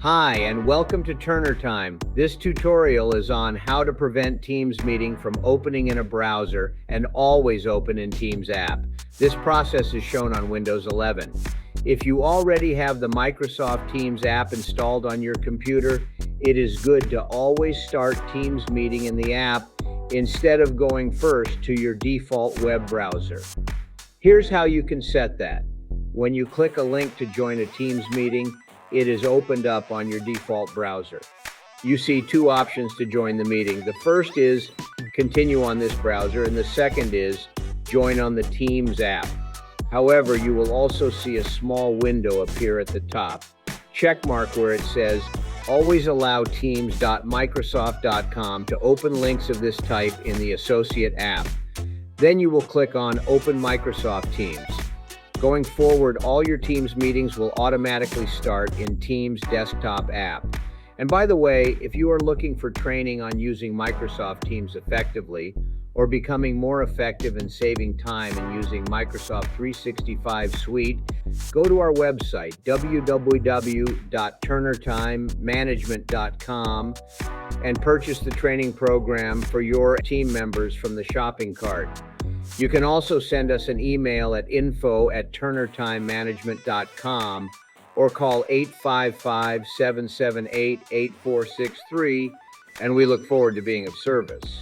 Hi, and welcome to Turner Time. This tutorial is on how to prevent Teams meeting from opening in a browser and always open in Teams app. This process is shown on Windows 11. If you already have the Microsoft Teams app installed on your computer, it is good to always start Teams meeting in the app instead of going first to your default web browser. Here's how you can set that. When you click a link to join a Teams meeting, it is opened up on your default browser. You see two options to join the meeting. The first is continue on this browser, and the second is join on the Teams app. However, you will also see a small window appear at the top. Check mark where it says always allow teams.microsoft.com to open links of this type in the associate app. Then you will click on Open Microsoft Teams. Going forward, all your Teams meetings will automatically start in Teams desktop app. And by the way, if you are looking for training on using Microsoft Teams effectively, or becoming more effective in saving time in using Microsoft 365 Suite, go to our website, www.turnertimemanagement.com, and purchase the training program for your team members from the shopping cart. You can also send us an email at info@turnertimemanagement.com or call 855-778-8463, and we look forward to being of service.